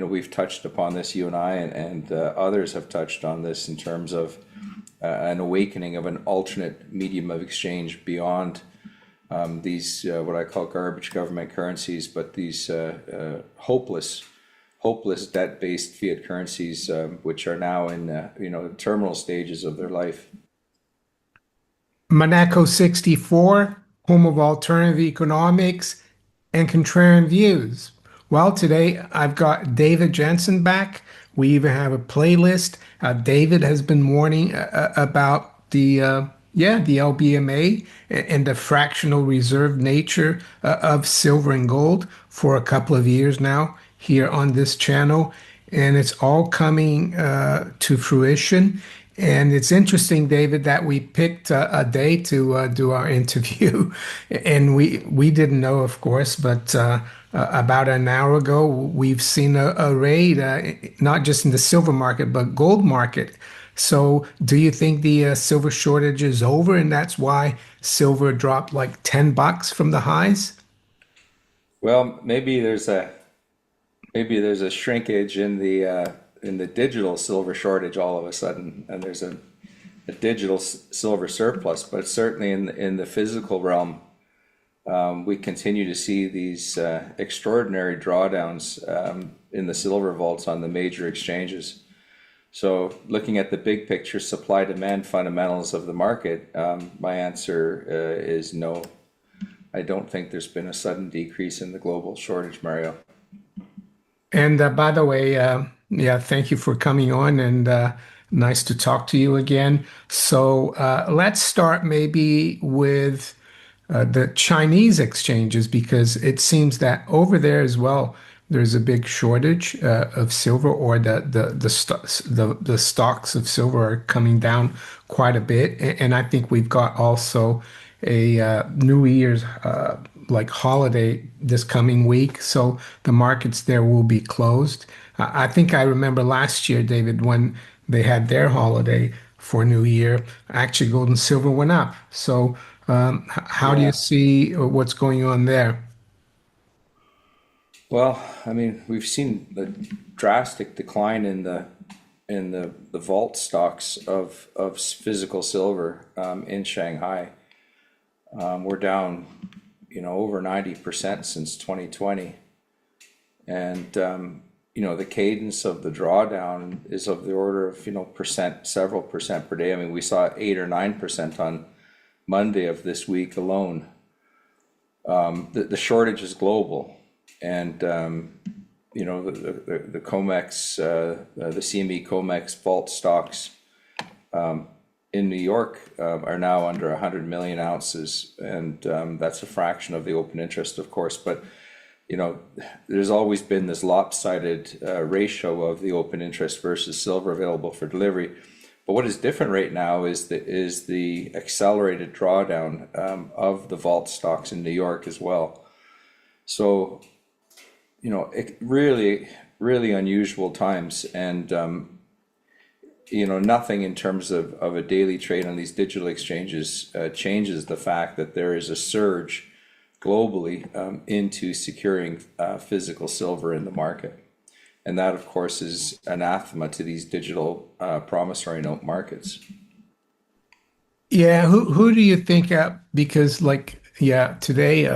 we've touched upon this, you and I, and others have touched on this in terms of an awakening of an alternate medium of exchange beyond these what I call garbage government currencies, but these hopeless debt-based fiat currencies, which are now in terminal stages of their life. Monaco 64, home of alternative economics and contrarian views. Well, today I've got David Jensen back. We even have a playlist. David has been warning about the LBMA and the fractional reserve nature of silver and gold for a couple of years now here on this channel, and it's all coming to fruition. And it's interesting, David, that we picked a day to do our interview, and we didn't know, of course, but about an hour ago, we've seen a raid, not just in the silver market, but gold market. So, do you think the silver shortage is over, and that's why silver dropped like $10 from the highs? Well, maybe there's a shrinkage in the digital silver shortage all of a sudden, and there's a digital silver surplus. But certainly in the physical realm, we continue to see these extraordinary drawdowns in the silver vaults on the major exchanges. So looking at the big picture supply demand fundamentals of the market, my answer is no. I don't think there's been a sudden decrease in the global shortage, Mario. And by the way, yeah, thank you for coming on, and nice to talk to you again. So let's start maybe with the Chinese exchanges, because it seems that over there as well, there's a big shortage of silver, or the stocks of silver are coming down quite a bit. And I think we've got also a New Year's like holiday this coming week, so the markets there will be closed. I think I remember last year, David, when they had their holiday for New Year, actually gold and silver went up. So, how do you Yeah. see what's going on there? Well, I mean, we've seen the drastic decline in the vault stocks of physical silver in Shanghai. We're down, over 90% since 2020, and the cadence of the drawdown is of the order of several percent per day. I mean, we saw 8 or 9% on Monday of this week alone. The shortage is global, and the COMEX, the CME COMEX vault stocks in New York are now under 100 million ounces, and that's a fraction of the open interest, of course. But there's always been this lopsided ratio of the open interest versus silver available for delivery. But what is different right now is the accelerated drawdown of the vault stocks in New York as well. So really, really unusual times, and nothing in terms of a daily trade on these digital exchanges changes the fact that there is a surge globally into securing physical silver in the market. And that, of course, is anathema to these digital promissory note markets. Yeah, who do you think? Because like, yeah, today,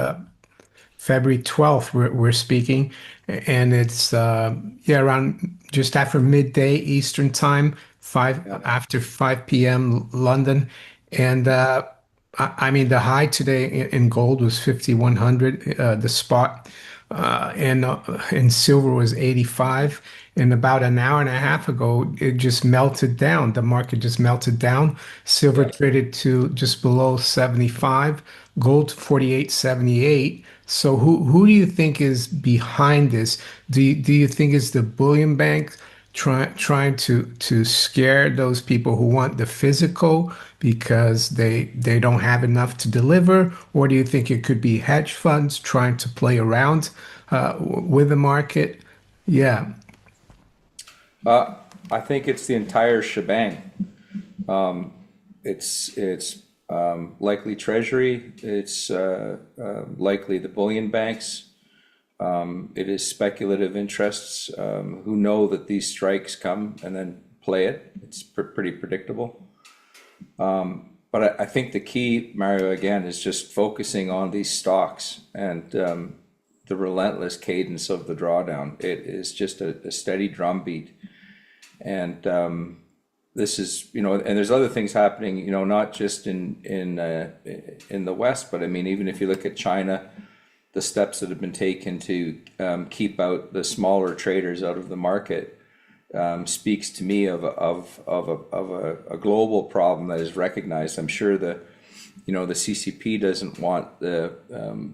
February 12th, we're speaking, and it's yeah, around just after midday Eastern time, five Yeah. after 5 p.m. London, and I mean the high today in gold was 5,100, the spot, and silver was 85. And about an hour and a half ago, it just melted down. The market just melted down. Silver Yeah. traded to just below 75, gold 48.78. So who do you think is behind this? Do you think it's the bullion bank trying to scare those people who want the physical because they don't have enough to deliver, or do you think it could be hedge funds trying to play around with the market? Yeah. Uh, I think it's the entire shebang. It's likely Treasury. It's likely the bullion banks. It is speculative interests who know that these strikes come and then play it. It's pretty predictable. But I think the key, Mario, again, is just focusing on these stocks and the relentless cadence of the drawdown. It is just a steady drumbeat. And this is, and there's other things happening, not just in the West, but I mean, even if you look at China, the steps that have been taken to keep out the smaller traders out of the market speaks to me of a global problem that is recognized. I'm sure the CCP doesn't want the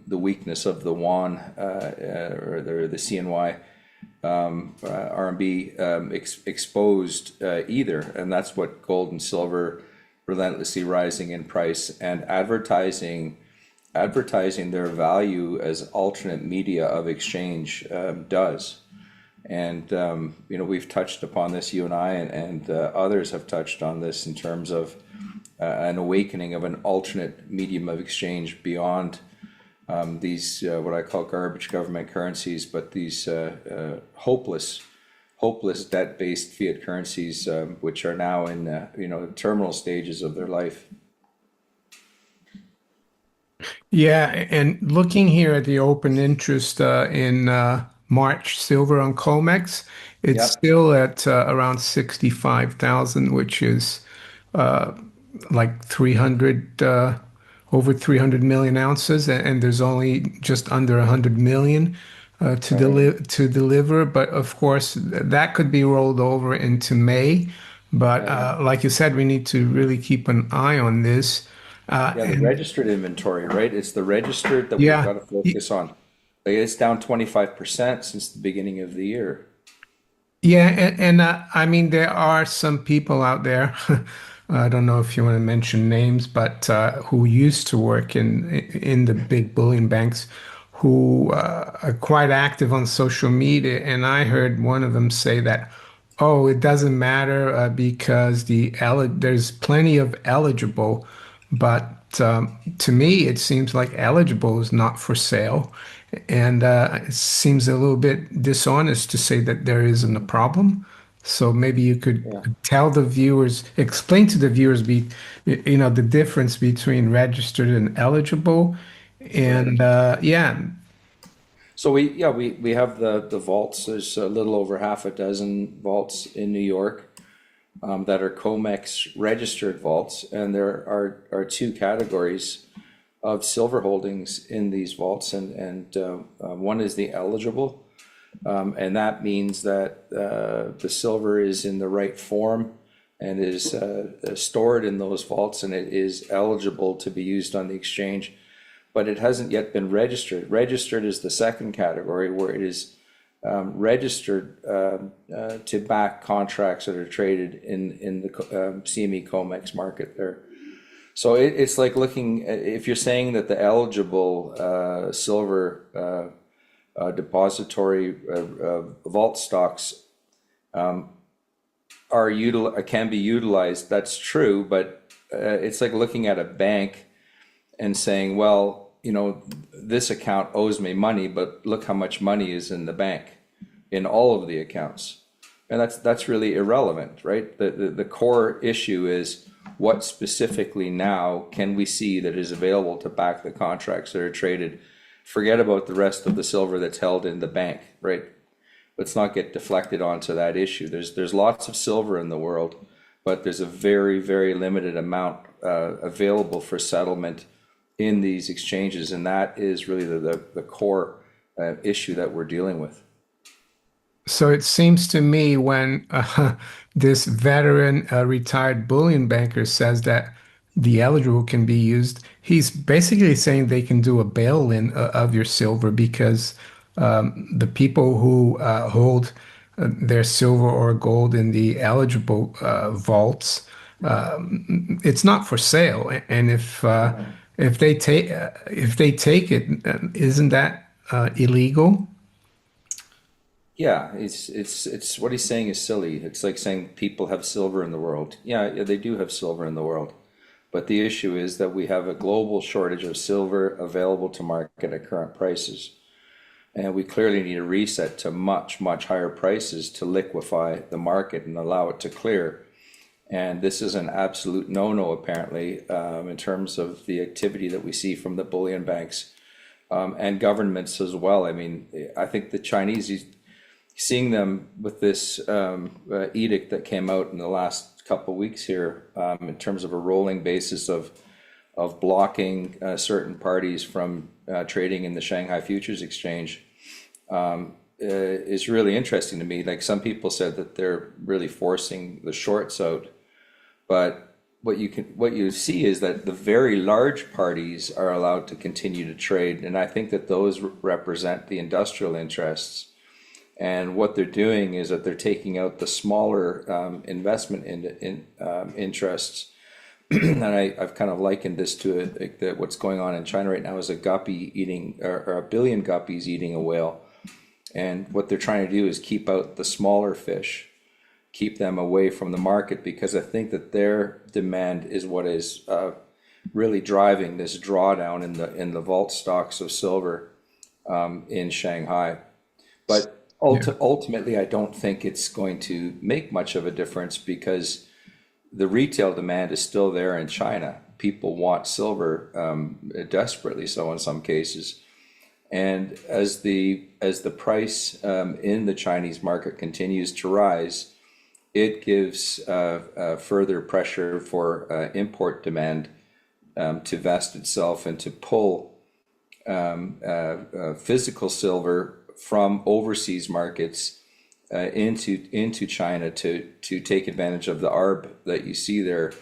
weakness of the yuan or the CNY RMB exposed either, and that's what gold and silver relentlessly rising in price and advertising their value as alternate media of exchange does. And we've touched upon this, you and I, and others have touched on this in terms of an awakening of an alternate medium of exchange beyond these what I call garbage government currencies, but these hopeless debt-based fiat currencies, which are now in terminal stages of their life. Yeah, and looking here at the open interest in March silver on COMEX, it's Yep. still at around 65,000, which is like 300, over 300 million ounces, and there's only just under 100 million to deliver. But of course, that could be rolled over into May. But like you said, we need to really keep an eye on this. Yeah, the And registered inventory, right? It's the registered that we've yeah, got to focus on. Like, it's down 25% since the beginning of the year. yeah, and I mean, there are some people out there. I don't know if you want to mention names, but who used to work in the big bullion banks, who are quite active on social media. And I heard one of them say that, oh, it doesn't matter because there's plenty of eligible, but to me, it seems like eligible is not for sale. And it seems a little bit dishonest to say that there isn't a problem. So maybe you could Yeah, tell the viewers, explain to the viewers, the difference between registered and eligible. right. And yeah, So we have the vaults. There's a little over half a dozen vaults in New York that are COMEX registered vaults, and there are two categories of silver holdings in these vaults, and one is the eligible, and that means that the silver is in the right form and is stored in those vaults, and it is eligible to be used on the exchange, but it hasn't yet been registered. Registered is the second category, where it is registered to back contracts that are traded in the CME COMEX market there. So it's like looking, if you're saying that the eligible silver depository vault stocks can be utilized, that's true, but it's like looking at a bank and saying, well, this account owes me money, but look how much money is in the bank in all of the accounts. And that's really irrelevant, right? The core issue is, what specifically now can we see that is available to back the contracts that are traded? Forget about the rest of the silver that's held in the bank, right? Let's not get deflected onto that issue. There's lots of silver in the world, but there's a very, very limited amount available for settlement in these exchanges, and that is really the core issue that we're dealing with. so it seems to me when this veteran retired bullion banker says that the eligible can be used, he's basically saying they can do a bail-in of your silver because the people who hold their silver or gold in the eligible vaults, it's not for sale. And if they take it, isn't that illegal? Yeah, it's what he's saying is silly. It's like saying people have silver in the world. Yeah, they do have silver in the world. But the issue is that we have a global shortage of silver available to market at current prices. And we clearly need a reset to much, much higher prices to liquefy the market and allow it to clear. And this is an absolute no-no, apparently, in terms of the activity that we see from the bullion banks and governments as well. I mean, I think the Chinese, seeing them with this edict that came out in the last couple of weeks here, in terms of a rolling basis of blocking certain parties from trading in the Shanghai Futures Exchange, is really interesting to me. Like, some people said that they're really forcing the shorts out, but what you see is that the very large parties are allowed to continue to trade, and I think that those represent the industrial interests. And what they're doing is that they're taking out the smaller investment interests. And I've kind of likened this to like that what's going on in China right now is a guppy eating, or a billion guppies eating a whale. And what they're trying to do is keep out the smaller fish, keep them away from the market, because I think that their demand is what is really driving this drawdown in the vault stocks of silver in Shanghai. But Yeah. ultimately, I don't think it's going to make much of a difference, because the retail demand is still there in China. People want silver, desperately so in some cases. And as the price in the Chinese market continues to rise, it gives further pressure for import demand to vest itself and to pull physical silver from overseas markets into China to take advantage of the arb that you see there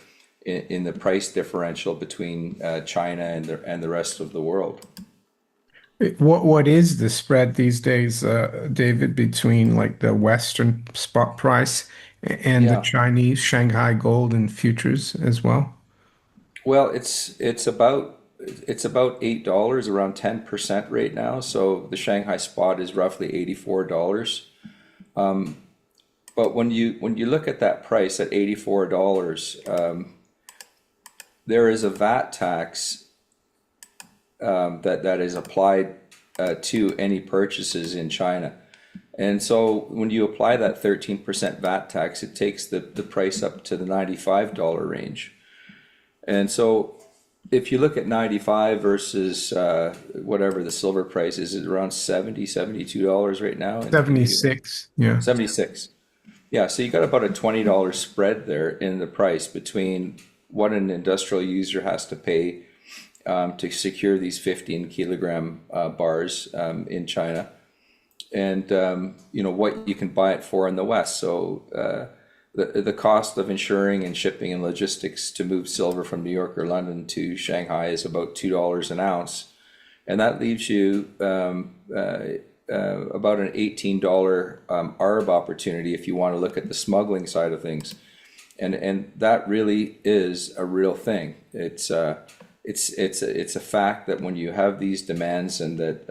in the price differential between China and the rest of the world. What is the spread these days, David, between like the Western spot price and the Yeah. Chinese Shanghai gold and futures as well? Well, it's about $8, around 10% right now. So the Shanghai spot is roughly $84. But when you look at that price at $84, there is a VAT tax that is applied to any purchases in China. And so when you apply that 13% VAT tax, it takes the price up to the $95 range. And so if you look at 95 versus whatever the silver price is around 70, $72 right now in the US. 76. Yeah. 76. Yeah, so you got about a $20 spread there in the price between what an industrial user has to pay to secure these 15 kilogram bars in China, and what you can buy it for in the West. So the cost of insuring and shipping and logistics to move silver from New York or London to Shanghai is about $2 an ounce, and that leaves you about an $18 ARB opportunity if you want to look at the smuggling side of things, and that really is a real thing. It's a fact that when you have these demands and that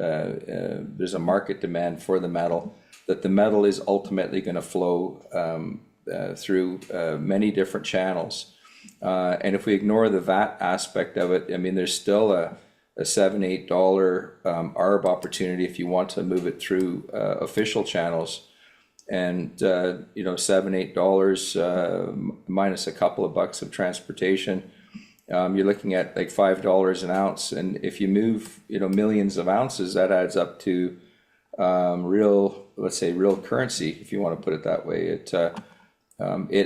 there's a market demand for the metal, that the metal is ultimately going to flow through many different channels. And if we ignore the VAT aspect of it, I mean, there's still a $7-8 ARB opportunity if you want to move it through official channels. And $7-8 minus a couple of bucks of transportation, you're looking at like $5 an ounce. And if you move millions of ounces, that adds up to let's say real currency, if you want to put it that way. It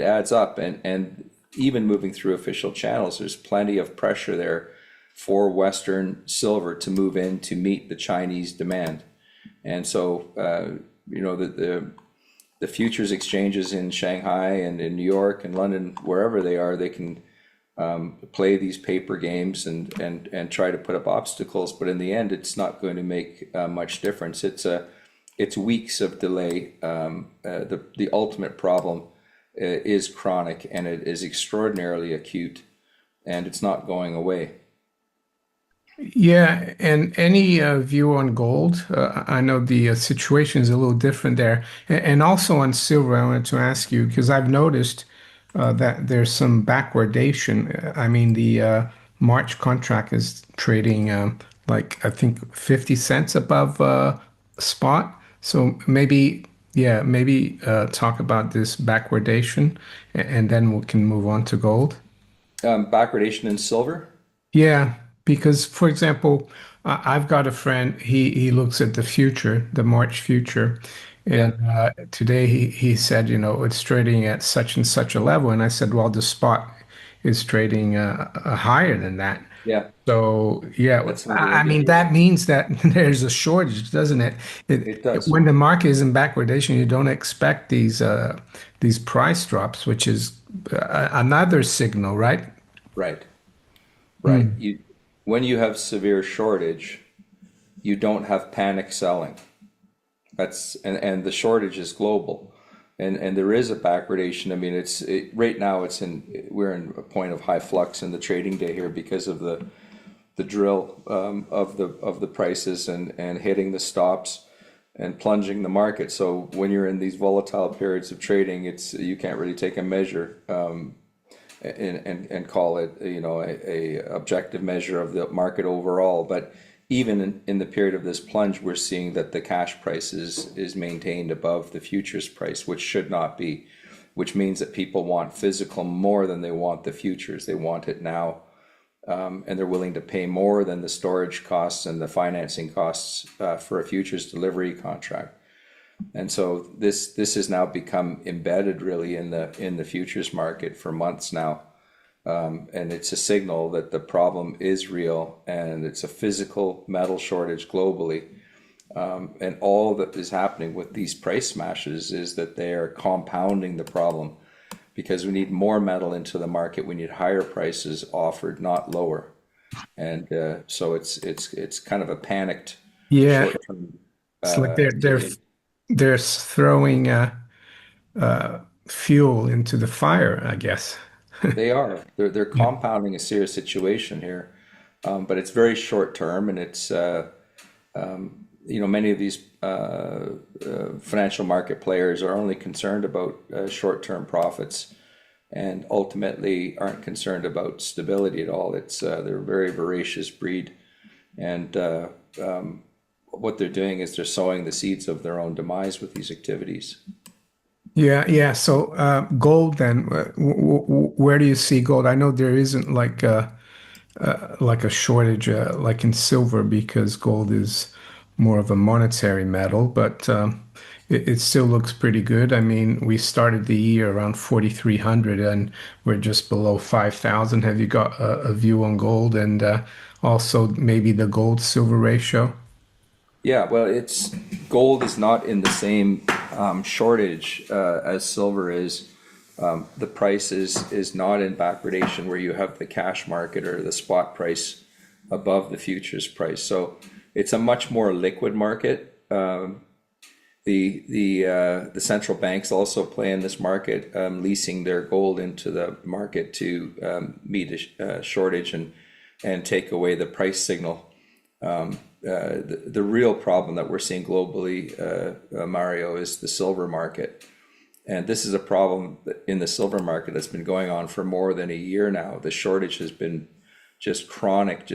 adds up, and even moving through official channels, there's plenty of pressure there for Western silver to move in to meet the Chinese demand. And so the futures exchanges in Shanghai and in New York and London, wherever they are, they can play these paper games and try to put up obstacles, but in the end, it's not going to make much difference. It's weeks of delay. The ultimate problem is chronic, and it is extraordinarily acute, and it's not going away. Yeah, and any view on gold? I know the situation is a little different there. And also on silver, I wanted to ask you, because I've noticed that there's some backwardation. I mean, the March contract is trading like I think 50 cents above spot. So maybe, yeah, maybe talk about this backwardation, and then we can move on to gold. Backwardation in silver? Yeah, because for example, I've got a friend. He looks at the future, the March future, Yeah, and today he said, you know, it's trading at such and such a level, and I said, well, the spot is trading higher than that. yeah, So yeah, that's one of the I mean indicators. that means that there's a shortage, doesn't it? It does. When the market is in backwardation, you don't expect these price drops, which is another signal, right? Right, right. Hmm. When you have severe shortage, you don't have panic selling. And the shortage is global. And there is a backwardation. I mean, right now we're in a point of high flux in the trading day here because of the drill of the prices and hitting the stops and plunging the market. So when you're in these volatile periods of trading, you can't really take a measure and call it, a objective measure of the market overall. But even in the period of this plunge, we're seeing that the cash price is maintained above the futures price, which should not be, which means that people want physical more than they want the futures. They want it now, and they're willing to pay more than the storage costs and the financing costs for a futures delivery contract. And so this has now become embedded really in the futures market for months now. And it's a signal that the problem is real and it's a physical metal shortage globally. And all that is happening with these price smashes is that they are compounding the problem because we need more metal into the market. We need higher prices offered, not lower. And so it's kind of a panicked Yeah, short term. it's like they're throwing fuel into the fire, I guess. They are. They're compounding a serious situation here, but it's very short term, and it's many of these financial market players are only concerned about short term profits, and ultimately aren't concerned about stability at all. They're a very voracious breed, and what they're doing is they're sowing the seeds of their own demise with these activities. Yeah, yeah. So gold then, where do you see gold? I know there isn't like a shortage like in silver because gold is more of a monetary metal, but it still looks pretty good. I mean, we started the year around 4,300 and we're just below 5,000. Have you got a view on gold and also maybe the gold silver ratio? Yeah, well, it's gold is not in the same shortage as silver is. The price is not in backwardation where you have the cash market or the spot price above the futures price. So it's a much more liquid market. The central banks also play in this market, leasing their gold into the market to meet a shortage and take away the price signal. The real problem that we're seeing globally, Mario, is the silver market. And this is a problem in the silver market that's been going on for more than a year now. The shortage has been just chronic,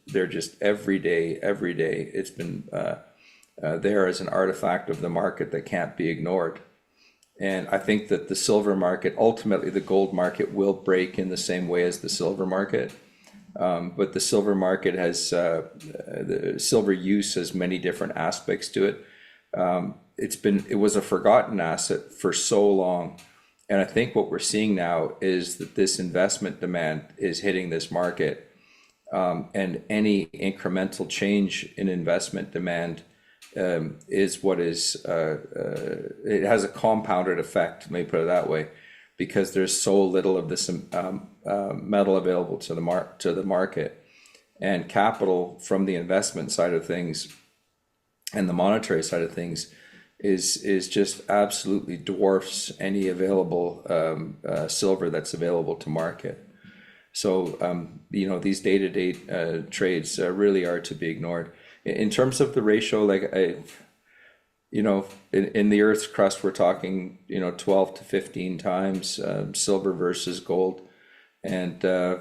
they're just every day, every day. It's been there as an artifact of the market that can't be ignored. And I think that the silver market, ultimately the gold market will break in the same way as the silver market. But the silver market has, the silver use has many different aspects to it. It was a forgotten asset for so long. And I think what we're seeing now is that this investment demand is hitting this market. And any incremental change in investment demand is what is, it has a compounded effect, let me put it that way, because there's so little of this metal available to the market, and capital from the investment side of things and the monetary side of things is just absolutely dwarfs any available silver that's available to market. So these day-to-day trades really are to be ignored. In terms of the ratio, like in the Earth's crust, we're talking 12 to 15 times silver versus gold, and I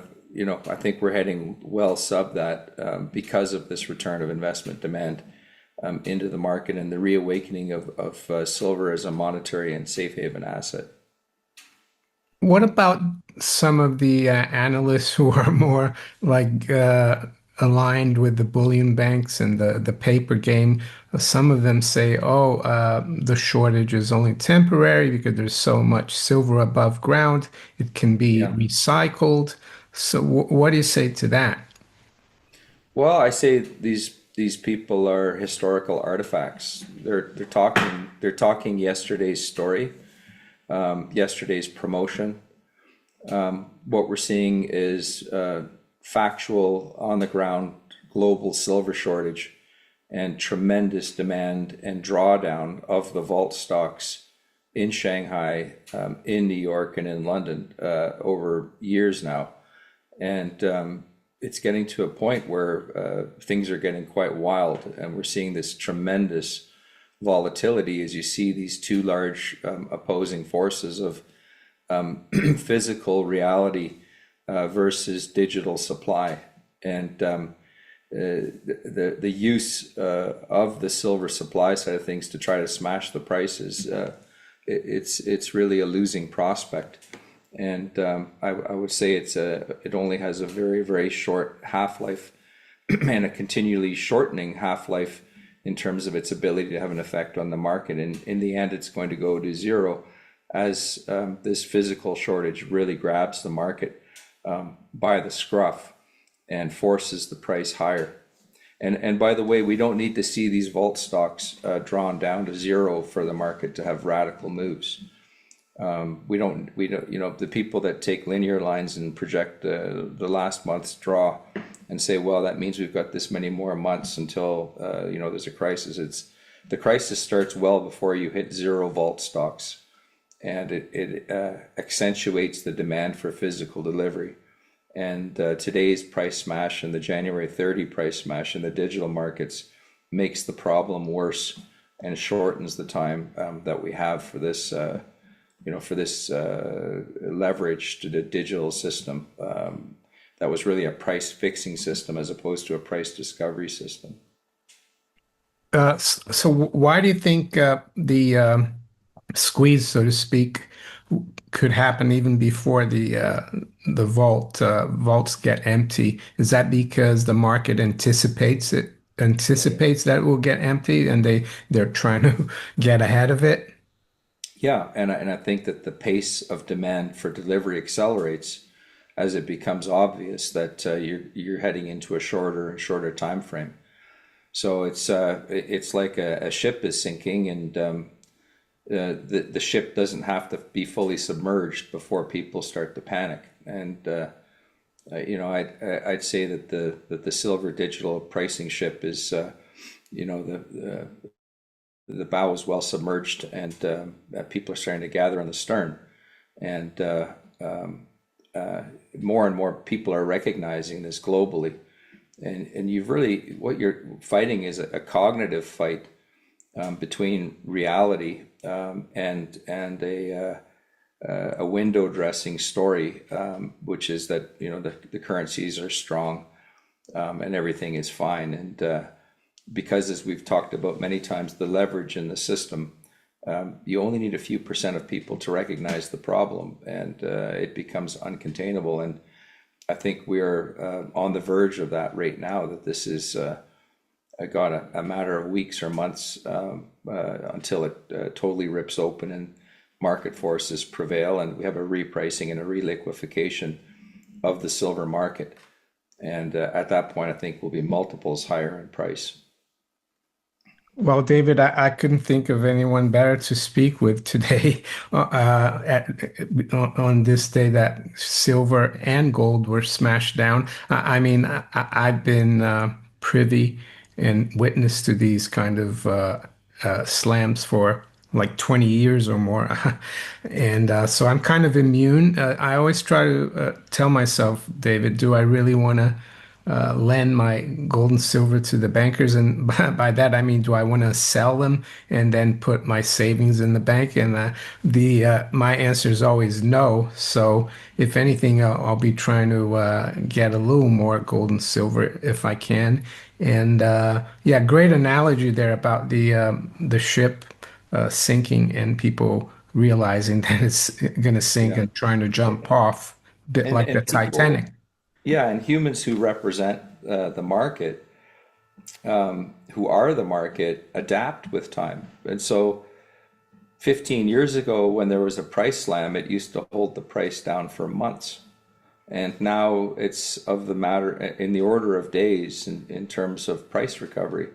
think we're heading well sub that because of this return of investment demand. into the market and the reawakening of silver as a monetary and safe haven asset. What about some of the analysts who are more like aligned with the bullion banks and the paper game? Some of them say, "Oh, the shortage is only temporary because there's so much silver above ground; it can be Yeah. recycled." So, what do you say to that? Well, I say these people are historical artifacts. They're talking yesterday's story, yesterday's promotion. What we're seeing is factual, on the ground global silver shortage and tremendous demand and drawdown of the vault stocks in Shanghai, in New York, and in London over years now. And it's getting to a point where things are getting quite wild, and we're seeing this tremendous volatility as you see these two large opposing forces of physical reality versus digital supply. And the use of the silver supply side of things to try to smash the prices, it's really a losing prospect. And I would say it only has a very, very short half-life and a continually shortening half-life in terms of its ability to have an effect on the market. And in the end, it's going to go to zero as this physical shortage really grabs the market by the scruff and forces the price higher. And by the way, we don't need to see these vault stocks drawn down to zero for the market to have radical moves. We don't, the people that take linear lines and project the last month's draw and say, well, that means we've got this many more months until, there's a crisis. The crisis starts well before you hit zero vault stocks, and it accentuates the demand for physical delivery. And today's price smash and the January 30 price smash in the digital markets makes the problem worse and shortens the time that we have for this leverage to the digital system that was really a price fixing system as opposed to a price discovery system. So, why do you think the squeeze, so to speak, could happen even before the vaults get empty? Is that because the market anticipates that it will get empty and they're trying to get ahead of it? Yeah, and I think that the pace of demand for delivery accelerates as it becomes obvious that you're heading into a shorter and shorter time frame. So it's like a ship is sinking, and the ship doesn't have to be fully submerged before people start to panic. And I'd say that the silver digital pricing ship is the bow is well submerged, and people are starting to gather on the stern, and more and more people are recognizing this globally. And you've really, what you're fighting is a cognitive fight between reality and a window dressing story, which is that the currencies are strong and everything is fine. And because, as we've talked about many times, the leverage in the system, you only need a few percent of people to recognize the problem, and it becomes uncontainable. And I think we're on the verge of that right now, that this is got a matter of weeks or months until it totally rips open and market forces prevail, and we have a repricing and a reliquefaction of the silver market. And at that point, I think we'll be multiples higher in price. Well, David, I couldn't think of anyone better to speak with today on this day that silver and gold were smashed down. I mean, I've been privy and witness to these kind of slams for like 20 years or more. And so I'm kind of immune. I always try to tell myself, David, do I really want to lend my gold and silver to the bankers? And by that I mean, do I want to sell them and then put my savings in the bank? And the my answer is always no. So if anything, I'll be trying to get a little more gold and silver if I can. And yeah, great analogy there about the ship sinking and people realizing that it's going to sink Yeah. and trying to jump off, bit like the And people, Titanic. yeah, and humans who represent the market, who are the market, adapt with time. And so 15 years ago, when there was a price slam, it used to hold the price down for months. And now it's of the matter in the order of days in terms of price recovery,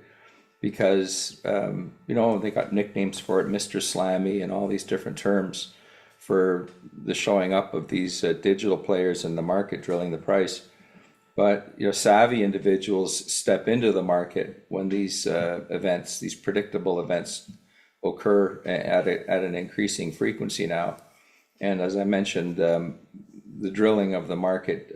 because they got nicknames for it, Mr. Slammy, and all these different terms for the showing up of these digital players in the market drilling the price. But savvy individuals step into the market when these events, these predictable events, occur at an increasing frequency now. And as I mentioned, the drilling of the market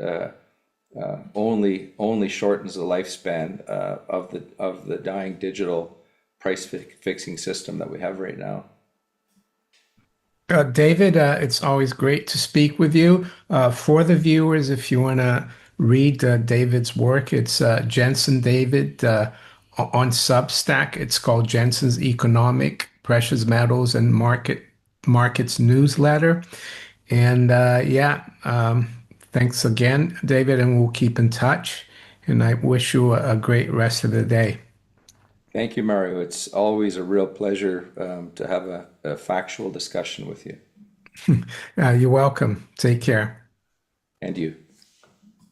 only shortens the lifespan of the dying digital fixing system that we have right now. David, it's always great to speak with you. For the viewers, if you want to read David's work, it's Jensen David on Substack. It's called Jensen's Economic Precious Metals and Markets Newsletter. And yeah, thanks again, David, and we'll keep in touch. And I wish you a great rest of the day. Thank you, Mario. It's always a real pleasure to have a factual discussion with you. You're welcome. Take care. And you.